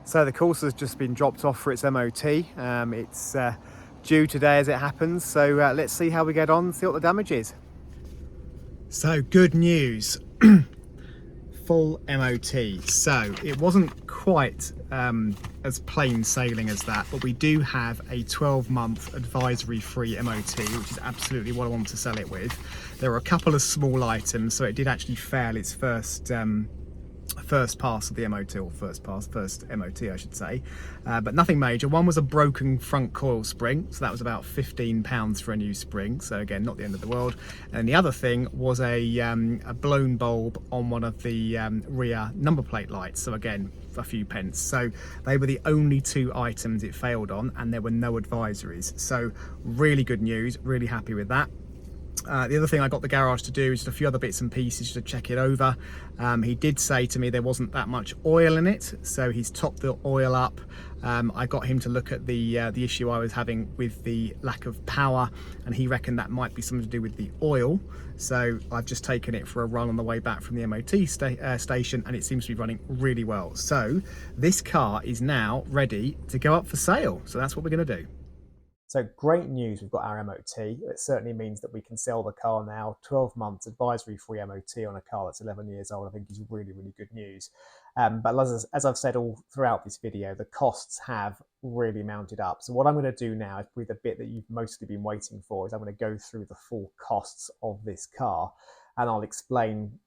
So the Corsa's just been dropped off for its MOT. It's due today as it happens, so let's see how we get on and see what the damage is. So good news, full MOT. So it wasn't quite as plain sailing as that, but we do have a 12-month advisory free MOT, which is absolutely what I want to sell it with. There are a couple of small items, so it did actually fail its first pass of the MOT, or first MOT I should say, but nothing major. One was a broken front coil spring, so that was about £15 for a new spring, so again not the end of the world. And the other thing was a blown bulb on one of the rear number plate lights, so again a few pence. So they were the only two items it failed on, and there were no advisories, so really good news, really happy with that. The other thing I got the garage to do is just a few other bits and pieces to check it over. He did say to me there wasn't that much oil in it, so he's topped the oil up. I got him to look at the issue I was having with the lack of power, and he reckoned that might be something to do with the oil. So I've just taken it for a run on the way back from the MOT station, and it seems to be running really well. So this car is now ready to go up for sale. So that's what we're going to do. So great news, we've got our MOT. It certainly means that we can sell the car now. 12 months advisory free MOT on a car that's 11 years old, I think is really, really good news. But as I've said all throughout this video, the costs have really mounted up. So what I'm going to do now is probably the bit that you've mostly been waiting for, is I'm going to go through the full costs of this car, and I'll explain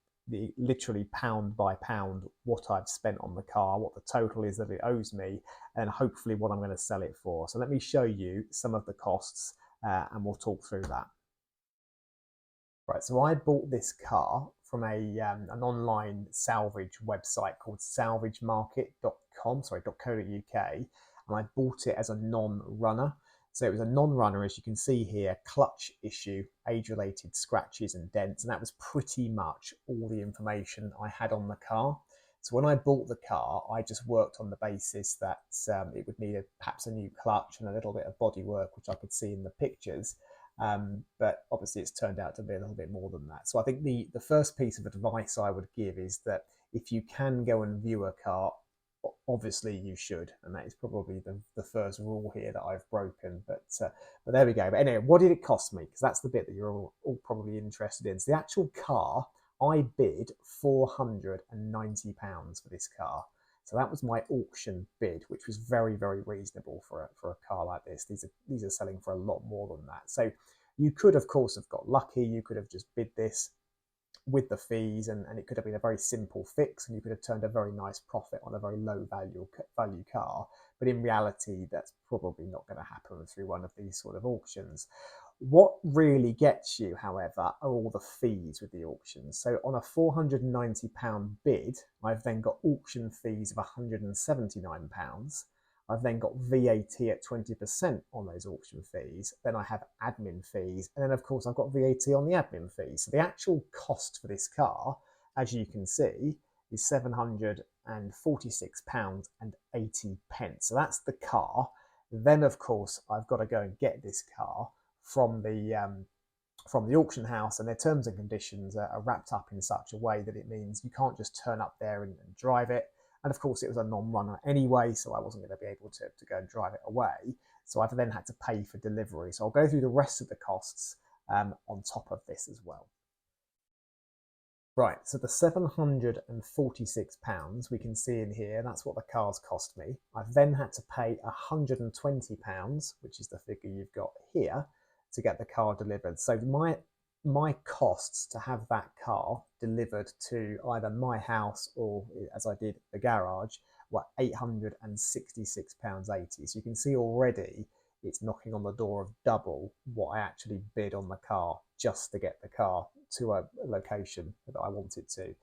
literally pound by pound what I've spent on the car, what the total is that it owes me, and hopefully what I'm going to sell it for. So let me show you some of the costs and we'll talk through that. Right, so I bought this car from an online salvage website called salvagemarket.co.uk, and I bought it as a non-runner. So it was a non-runner, as you can see here, clutch issue, age-related scratches and dents, and that was pretty much all the information I had on the car. So when I bought the car, I just worked on the basis that it would need perhaps a new clutch and a little bit of bodywork, which I could see in the pictures. But obviously it's turned out to be a little bit more than that. So I think the first piece of advice I would give is that if you can go and view a car, obviously you should, and that is probably the first rule here that I've broken, but there we go. But anyway, what did it cost me? Because that's the bit that you're all probably interested in. So the actual car, I bid £490 for this car. So that was my auction bid, which was very, very reasonable for a car like this. These are selling for a lot more than that. So you could, of course, have got lucky. You could have just bid this with the fees, and it could have been a very simple fix, and you could have turned a very nice profit on a very low value car. But in reality, that's probably not going to happen through one of these sort of auctions. What really gets you, however, are all the fees with the auctions. So on a £490 bid, I've then got auction fees of £179. I've then got VAT at 20% on those auction fees. Then I have admin fees. And then, of course, I've got VAT on the admin fees. So the actual cost for this car, as you can see, is £746.80. So that's the car. Then, of course, I've got to go and get this car from the auction house, and their terms and conditions are wrapped up in such a way that it means you can't just turn up there and drive it. And of course, it was a non-runner anyway, so I wasn't going to be able to go and drive it away. So I've then had to pay for delivery. So I'll go through the rest of the costs on top of this as well. Right, so the £746 we can see in here, that's what the car's cost me. I've then had to pay £120, which is the figure you've got here, to get the car delivered. So my costs to have that car delivered to either my house or, as I did, the garage, were £866.80. So you can see already it's knocking on the door of double what I actually bid on the car just to get the ar to a location that I wanted to.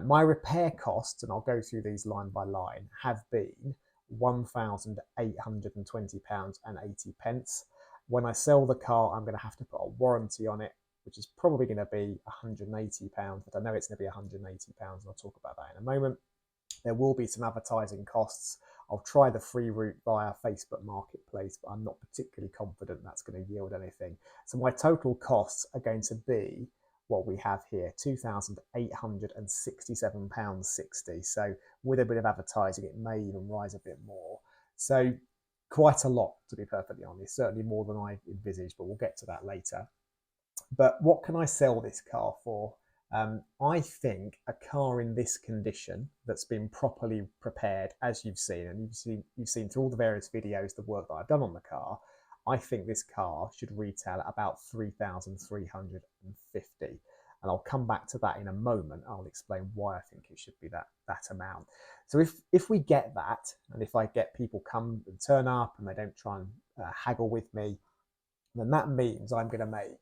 My repair costs, and I'll go through these line by line, have been £1,820.80. When I sell the car, I'm going to have to put a warranty on it, which is probably going to be £180, but I know it's going to be £180, and I'll talk about that in a moment. There will be some advertising costs. I'll try the free route via Facebook Marketplace, but I'm not particularly confident that's going to yield anything. So my total costs are going to be what we have here, £2,867.60. So with a bit of advertising, it may even rise a bit more. So quite a lot, to be perfectly honest, certainly more than I envisaged, but we'll get to that later. But what can I sell this car for? I think a car in this condition that's been properly prepared, as you've seen, and you've seen through all the various videos the work that I've done on the car, I think this car should retail at about 3,350. And I'll come back to that in a moment. I'll explain why I think it should be that amount. So if we get that, and if I get people come and turn up and they don't try and haggle with me, then that means I'm going to make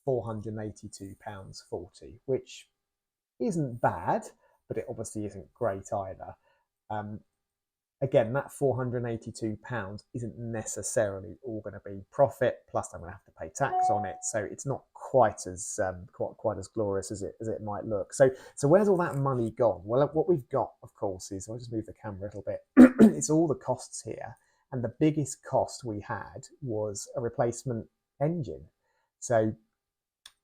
£482.40, which isn't bad, but it obviously isn't great either. Again, that £482 isn't necessarily all going to be profit. Plus, I'm going to have to pay tax on it, so it's not quite as quite as glorious as it might look. So where's all that money gone? Well, what we've got, of course, is, I'll just move the camera a little bit. It's all the costs here, and the biggest cost we had was a replacement engine. So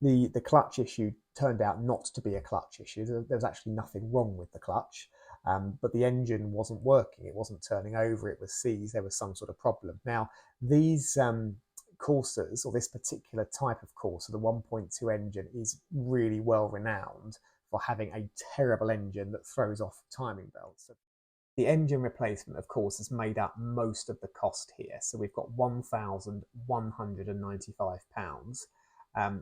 the clutch issue turned out not to be a clutch issue. There was actually nothing wrong with the clutch, but the engine wasn't working. It wasn't turning over. It was seized. There was some sort of problem. Now, these Corsas, or this particular type of Corsa, the 1.2 engine, is really well renowned for having a terrible engine that throws off timing belts. So the engine replacement, of course, has made up most of the cost here. So we've got £1,195.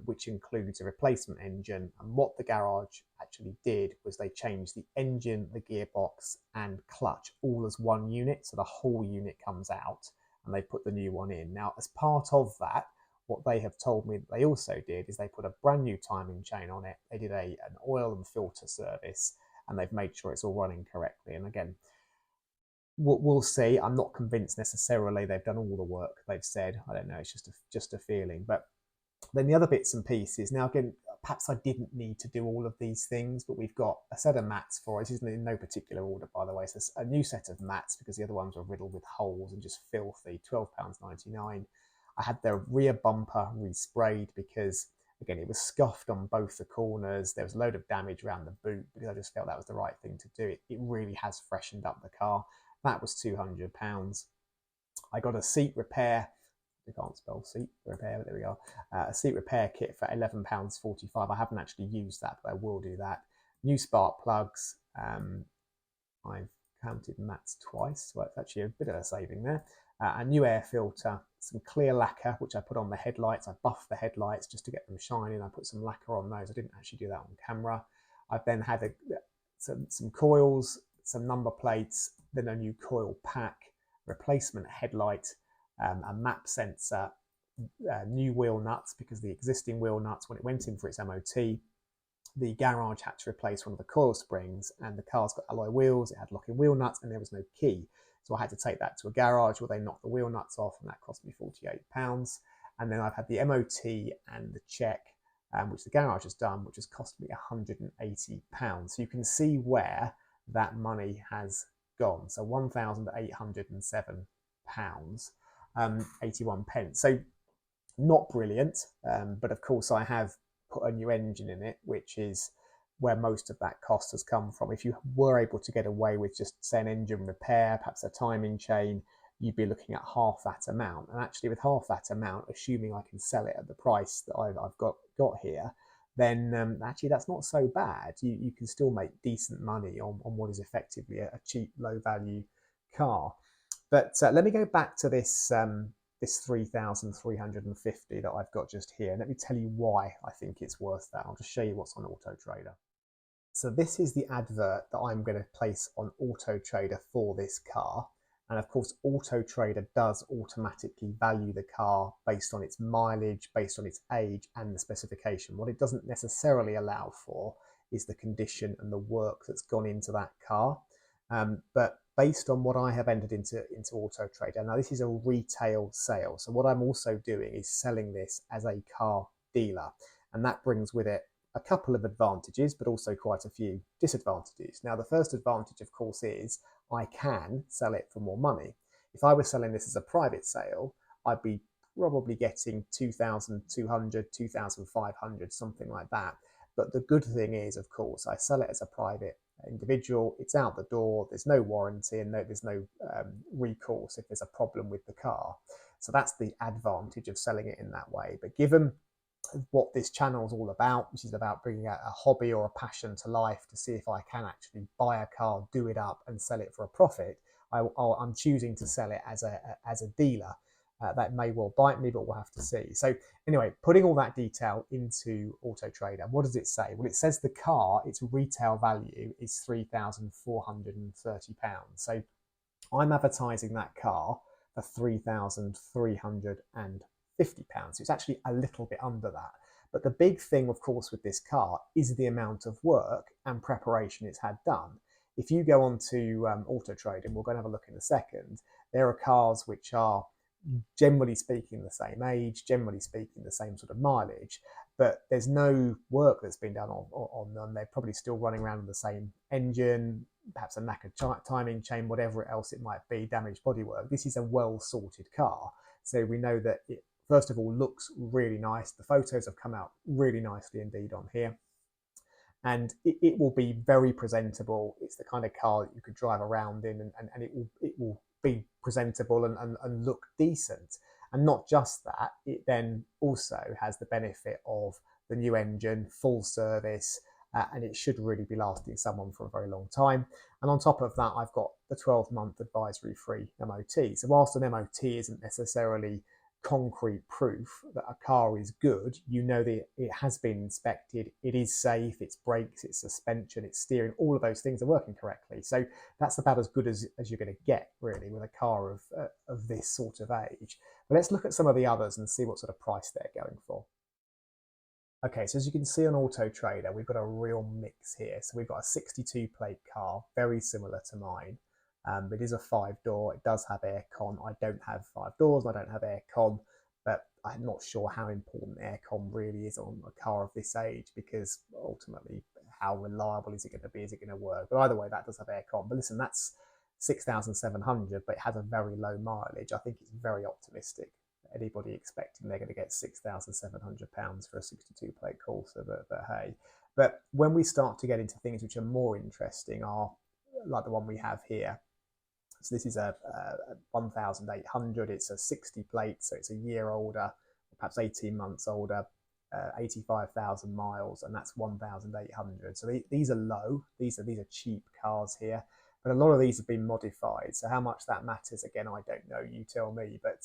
Which includes a replacement engine. And what the garage actually did was they changed the engine, the gearbox and clutch all as one unit. So the whole unit comes out and they put the new one in. Now, as part of that, what they have told me they also did is they put a brand new timing chain on it. They did an oil and filter service, and they've made sure it's all running correctly. And again, we'll see. I'm not convinced necessarily they've done all the work they've said. I don't know. It's just a feeling. But then the other bits and pieces. Now, again, perhaps I didn't need to do all of these things, but we've got a set of mats for it. This isn't in no particular order, by the way. So a new set of mats, because the other ones were riddled with holes and just filthy, £12.99. I had the rear bumper resprayed because, again, it was scuffed on both the corners. There was a load of damage around the boot, because I just felt that was the right thing to do. It really has freshened up the car. That was £200. I got a seat repair. I can't spell seat repair, but there we are. A seat repair kit for £11.45. I haven't actually used that, but I will do that. New spark plugs. I've counted mats twice, so it's actually a bit of a saving there. A new air filter, some clear lacquer, which I put on the headlights. I buffed the headlights just to get them shining. I put some lacquer on those. I didn't actually do that on camera. I've then had some coils, some number plates, then a new coil pack, replacement headlight, a map sensor, new wheel nuts, because the existing wheel nuts, when it went in for its MOT, the garage had to replace one of the coil springs, and the car's got alloy wheels, it had locking wheel nuts, and there was no key. So I had to take that to a garage where they knocked the wheel nuts off, and that cost me £48. And then I've had the MOT and the check, which the garage has done, which has cost me £180. So you can see where that money has gone. So £1,807. 81 pence. So not brilliant, but of course I have put a new engine in it, which is where most of that cost has come from. If you were able to get away with just, say, an engine repair, perhaps a timing chain, you'd be looking at half that amount. And actually with half that amount, assuming I can sell it at the price that I've got here, then actually that's not so bad. You can still make decent money on what is effectively a cheap, low value car. But let me go back to this 3,350 that I've got just here. Let me tell you why I think it's worth that. I'll just show you what's on Auto Trader. So this is the advert that I'm going to place on Auto Trader for this car. And of course, Auto Trader does automatically value the car based on its mileage, based on its age and the specification. What it doesn't necessarily allow for is the condition and the work that's gone into that car. But based on what I have entered into Auto Trader, now this is a retail sale. So what I'm also doing is selling this as a car dealer. And that brings with it a couple of advantages, but also quite a few disadvantages. Now, the first advantage, of course, is I can sell it for more money. If I was selling this as a private sale, I'd be probably getting 2,200, 2,500, something like that. But the good thing is, of course, I sell it as a private individual. It's out the door. There's no warranty and there's no recourse if there's a problem with the car. So that's the advantage of selling it in that way. But given what this channel is all about, which is about bringing a hobby or a passion to life to see if I can actually buy a car, do it up and sell it for a profit, I'm choosing to sell it as a dealer. That may well bite me, but we'll have to see. So anyway, putting all that detail into Auto Trader, what does it say? Well, it says the car, its retail value is £3,430. So I'm advertising that car for £3,350. So it's actually a little bit under that. But the big thing, of course, with this car is the amount of work and preparation it's had done. If you go on to Auto Trader, and we're going to have a look in a second, there are cars which are, generally speaking, the same age, generally speaking, the same sort of mileage, but there's no work that's been done on them. They're probably still running around with the same engine, perhaps a knackered timing chain, whatever else it might be, damaged bodywork. This is a well-sorted car. So we know that it, first of all, looks really nice. The photos have come out really nicely indeed on here. And it will be very presentable. It's the kind of car that you could drive around in, and it will be presentable and look decent. And not just that, it then also has the benefit of the new engine, full service, and it should really be lasting someone for a very long time. And on top of that, I've got the 12-month advisory-free MOT. So whilst an MOT isn't necessarily concrete proof that a car is good, you know that it has been inspected, it is safe, its brakes, its suspension, its steering, all of those things are working correctly. So that's about as good as you're going to get, really, with a car of this sort of age. But let's look at some of the others and see what sort of price they're going for. Okay, so as you can see on Auto Trader, we've got a real mix here. So we've got a 62 plate car, very similar to mine. It is a 5-door. It does have aircon. I don't have 5 doors. I don't have aircon, but I'm not sure how important aircon really is on a car of this age, because ultimately, how reliable is it going to be? Is it going to work? But either way, that does have aircon. But listen, that's 6,700, but it has a very low mileage. I think it's very optimistic. Anybody expecting they're going to get £6,700 for a 62 plate Corsa, but hey. But when we start to get into things which are more interesting, are like the one we have here. So this is a 1,800. It's a 60 plate, so it's a year older, perhaps 18 months older, 85,000 miles, and that's 1,800. So these are low. These are cheap cars here, but a lot of these have been modified. So how much that matters, again, I don't know. You tell me. But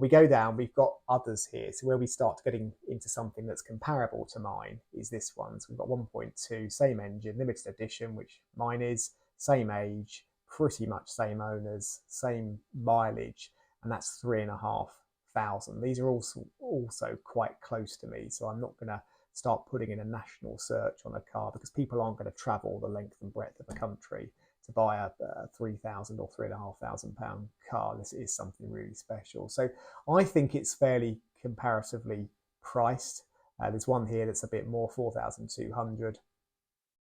we go down, we've got others here. So where we start getting into something that's comparable to mine is this one. So we've got 1.2, same engine, limited edition, which mine is, same age, pretty much same owners, same mileage, and that's 3,500. These are also quite close to me, so I'm not going to start putting in a national search on a car, because people aren't going to travel the length and breadth of the country to buy a 3,000 or £3,500 car. This is something really special. So I think it's fairly comparatively priced. There's one here that's a bit more, 4,200.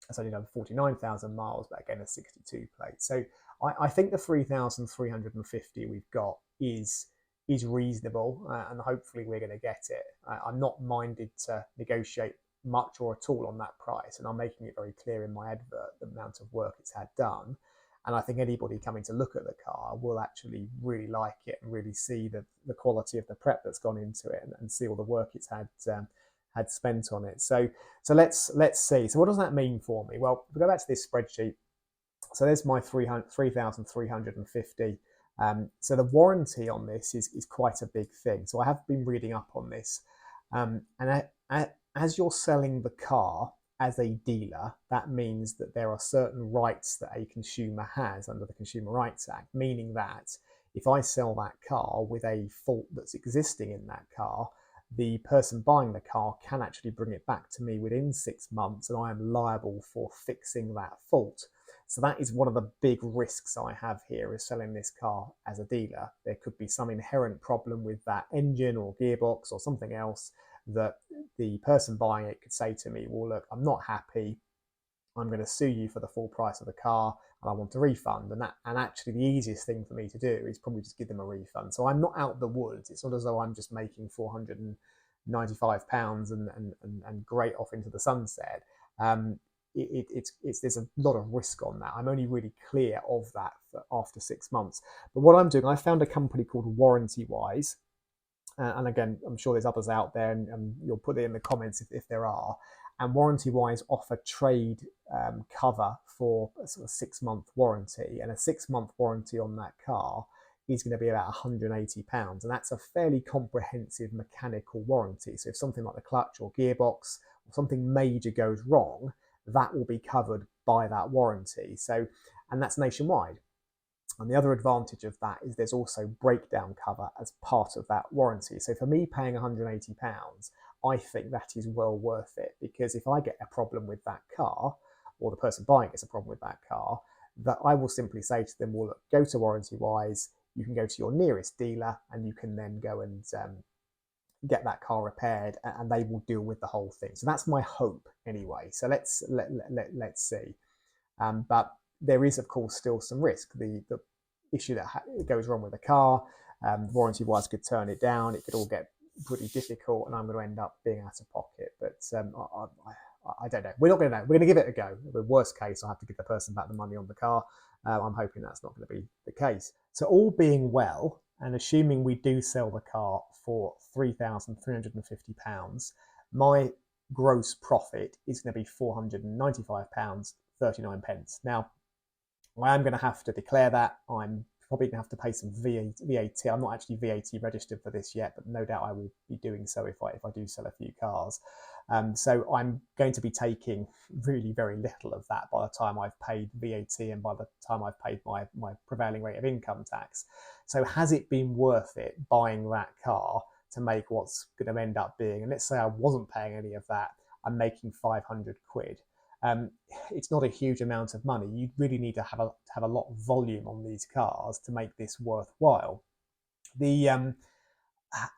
It's only done 49,000 miles, but again, a 62 plate. So I think the 3,350 we've got is reasonable, and hopefully we're going to get it. I'm not minded to negotiate much or at all on that price, and I'm making it very clear in my advert the amount of work it's had done. And I think anybody coming to look at the car will actually really like it and really see the quality of the prep that's gone into it, and see all the work it's had spent on it. So let's see. So what does that mean for me? Well, if we go back to this spreadsheet, so there's my 3,350. So the warranty on this is quite a big thing. So I have been reading up on this, and as you're selling the car as a dealer, that means that there are certain rights that a consumer has under the Consumer Rights Act, meaning that if I sell that car with a fault that's existing in that car, the person buying the car can actually bring it back to me within 6 months, and I am liable for fixing that fault. So that is one of the big risks I have here, is selling this car as a dealer. There could be some inherent problem with that engine or gearbox or something else that the person buying it could say to me, well, look, I'm not happy. I'm going to sue you for the full price of the car. and I want a refund. And actually the easiest thing for me to do is probably just give them a refund. So I'm not out the woods. It's not as though I'm just making £495 and great off into the sunset. There's a lot of risk on that. I'm only really clear of that after 6 months. But what I'm doing, I found a company called Warranty-Wise. And again, I'm sure there's others out there, and you'll put it in the comments if there are. And Warranty-Wise offer trade cover for a sort of 6-month warranty, and a 6-month warranty on that car is going to be about £180, and that's a fairly comprehensive mechanical warranty. So if something like the clutch or gearbox or something major goes wrong, that will be covered by that warranty. So, and that's nationwide. And the other advantage of that is there's also breakdown cover as part of that warranty. So for me, paying £180, I think that is well worth it, because if I get a problem with that car, or the person buying gets a problem with that car, that I will simply say to them, well, look, go to Warranty-Wise, you can go to your nearest dealer, and you can then go and get that car repaired, and they will deal with the whole thing. So that's my hope anyway. So let's see. But there is, of course, still some risk. The issue that goes wrong with the car, Warranty-Wise could turn it down. It could all get pretty difficult, and I'm going to end up being out of pocket. But I don't know. We're not going to know. We're going to give it a go. The worst case, I'll have to give the person back the money on the car. I'm hoping that's not going to be the case. So all being well, and assuming we do sell the car for £3,350, my gross profit is going to be £495.39. Now, I am going to have to declare that. I'm probably going to have to pay some VAT. I'm not actually VAT registered for this yet, but no doubt I will be doing so if I do sell a few cars. So I'm going to be taking really very little of that by the time I've paid VAT and by the time I've paid my prevailing rate of income tax. So has it been worth it buying that car to make what's going to end up being, and let's say I wasn't paying any of that, I'm making 500 quid. It's not a huge amount of money. You really need to have a lot of volume on these cars to make this worthwhile.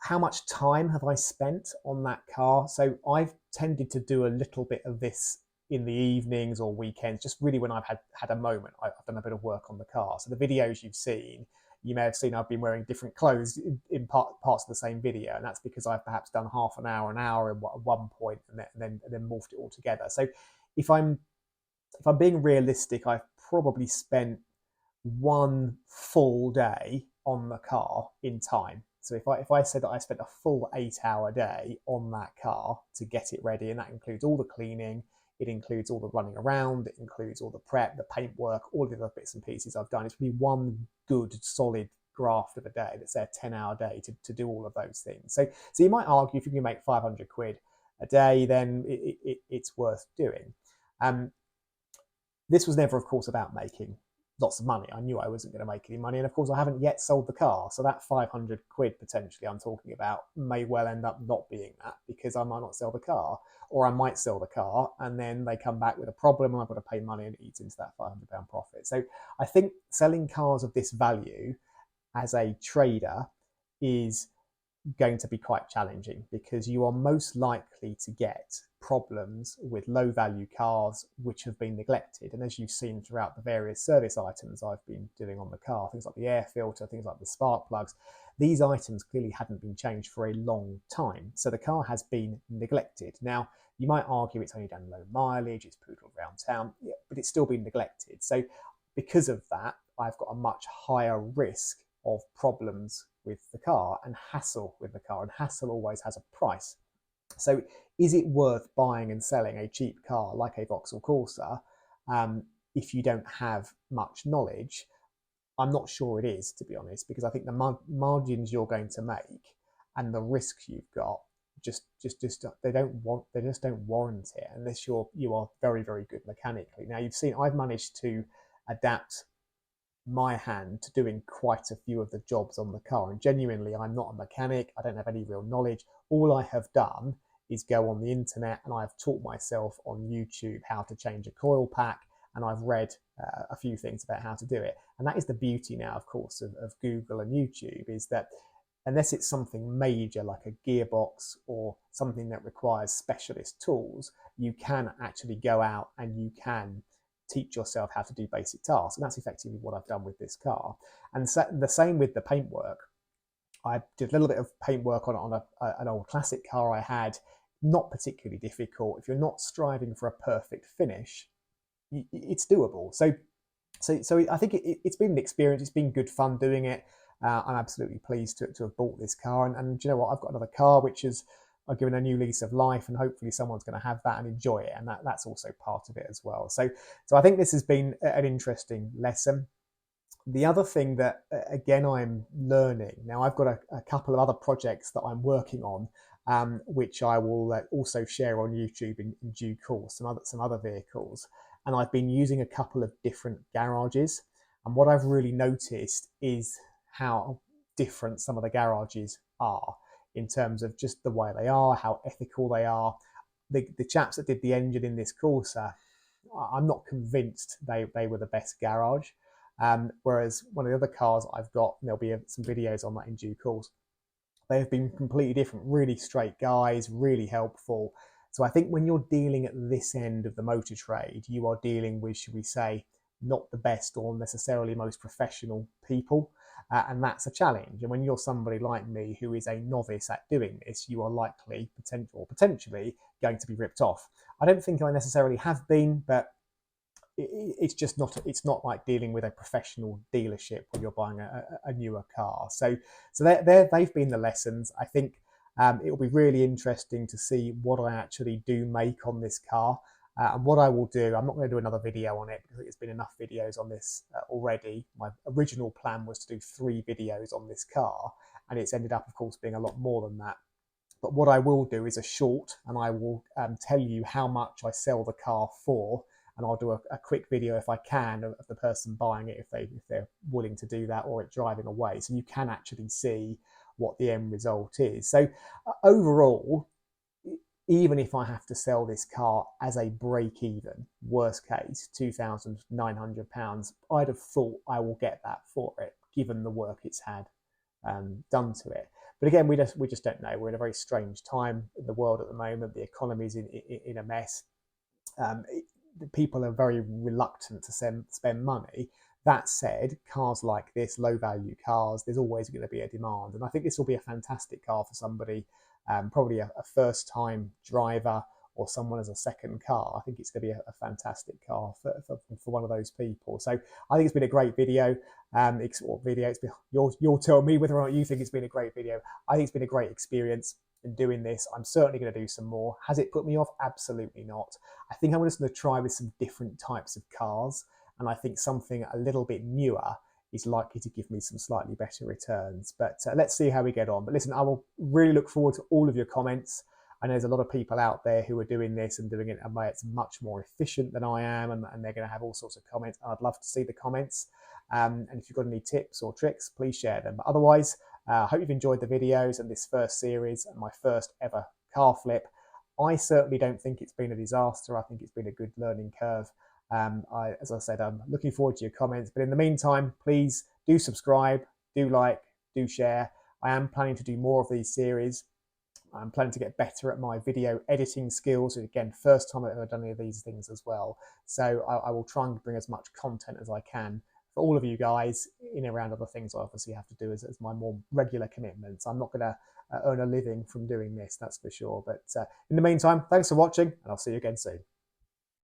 How much time have I spent on that car? So I've tended to do a little bit of this in the evenings or weekends, just really when I've had a moment. I've done a bit of work on the car. So the videos you've seen, you may have seen I've been wearing different clothes in parts of the same video, and that's because I've perhaps done half an hour at one point, and then morphed it all together. So if I'm being realistic, I've probably spent one full day on the car in time. So if I said that I spent a full 8-hour day on that car to get it ready, and that includes all the cleaning, it includes all the running around, it includes all the prep, the paintwork, all the other bits and pieces I've done, it's really one good solid graft of a day. Let's say a 10-hour day to do all of those things. So you might argue if you can make 500 quid a day, then it's worth doing. This was never, of course, about making lots of money. I knew I wasn't going to make any money, and of course I haven't yet sold the car, so that 500 quid potentially I'm talking about may well end up not being that, because I might not sell the car, or I might sell the car and then they come back with a problem and I've got to pay money and eat into that £500 profit. So I think selling cars of this value as a trader is going to be quite challenging, because you are most likely to get problems with low value cars which have been neglected. And as you've seen throughout the various service items I've been doing on the car, things like the air filter, things like the spark plugs, these items clearly hadn't been changed for a long time. So the car has been neglected. Now, you might argue it's only done low mileage, it's poodled around town, yeah, but it's still been neglected. So because of that, I've got a much higher risk of problems with the car and hassle with the car, and hassle always has a price. So is it worth buying and selling a cheap car like a Vauxhall Corsa if you don't have much knowledge? I'm not sure it is, to be honest, because I think the margins you're going to make and the risks you've got just they just don't warrant it unless you are very, very good mechanically. Now, you've seen I've managed to adapt my hand to doing quite a few of the jobs on the car, and genuinely I'm not a mechanic. I don't have any real knowledge. All I have done is go on the internet, and I've taught myself on YouTube how to change a coil pack, and I've read a few things about how to do it. And that is the beauty now, of course, of Google and YouTube, is that unless it's something major like a gearbox or something that requires specialist tools, you can actually go out and you can teach yourself how to do basic tasks. And that's effectively what I've done with this car. And so, the same with the paintwork. I did a little bit of paintwork on an old classic car I had, not particularly difficult. If you're not striving for a perfect finish, it's doable. So I think it's been an experience. It's been good fun doing it. I'm absolutely pleased to have bought this car. And do you know what? I've got another car which is I've given a new lease of life, and hopefully someone's going to have that and enjoy it. And that's also part of it as well. So I think this has been an interesting lesson. The other thing that, again, I'm learning now, I've got a couple of other projects that I'm working on, which I will also share on YouTube in due course, some other vehicles. And I've been using a couple of different garages. And what I've really noticed is how different some of the garages are in terms of just the way they are, how ethical they are. The chaps that did the engine in this Corsa, I'm not convinced they were the best garage. Whereas one of the other cars I've got, and there'll be some videos on that in due course, they've been completely different, really straight guys, really helpful. So I think when you're dealing at this end of the motor trade, you are dealing with, should we say, not the best or necessarily most professional people. And that's a challenge. And when you're somebody like me who is a novice at doing this, you are likely potentially going to be ripped off. I don't think I necessarily have been, but it's just not, it's not like dealing with a professional dealership when you're buying a newer car. So they've been the lessons. I think it will be really interesting to see what I actually do make on this car. And what I will do, I'm not going to do another video on it because there's been enough videos on this already. My original plan was to do 3 videos on this car, and it's ended up, of course, being a lot more than that. But what I will do is a short, and I will tell you how much I sell the car for, and I'll do a quick video if I can of the person buying it, if they're willing to do that, or it driving away, so you can actually see what the end result is. So overall, even if I have to sell this car as a break-even, worst case, £2,900, I'd have thought I will get that for it, given the work it's had done to it. But again, we just don't know. We're in a very strange time in the world at the moment. The economy's in a mess. People are very reluctant to spend money. That said, cars like this, low value cars, there's always going to be a demand. And I think this will be a fantastic car for somebody, probably a first time driver or someone as a second car. I think it's going to be a fantastic car for one of those people. So I think it's been a great video. You'll tell me whether or not you think it's been a great video. I think it's been a great experience in doing this. I'm certainly going to do some more. Has it put me off? Absolutely not. I think I'm just going to try with some different types of cars, and I think something a little bit newer is likely to give me some slightly better returns. But let's see how we get on. But listen, I will really look forward to all of your comments. I know there's a lot of people out there who are doing this and doing it in a way it's much more efficient than I am, and they're going to have all sorts of comments. I'd love to see the comments. And if you've got any tips or tricks, please share them. But otherwise, I hope you've enjoyed the videos and this first series and my first ever car flip. I certainly don't think it's been a disaster. I think it's been a good learning curve. As I said, I'm looking forward to your comments. But in the meantime, please do subscribe, do like, do share. I am planning to do more of these series. I'm planning to get better at my video editing skills. Again, first time I've ever done any of these things as well. So I will try and bring as much content as I can for all of you guys, in and around other things I obviously have to do as my more regular commitments. I'm not going to earn a living from doing this, that's for sure. But in the meantime, thanks for watching, and I'll see you again soon.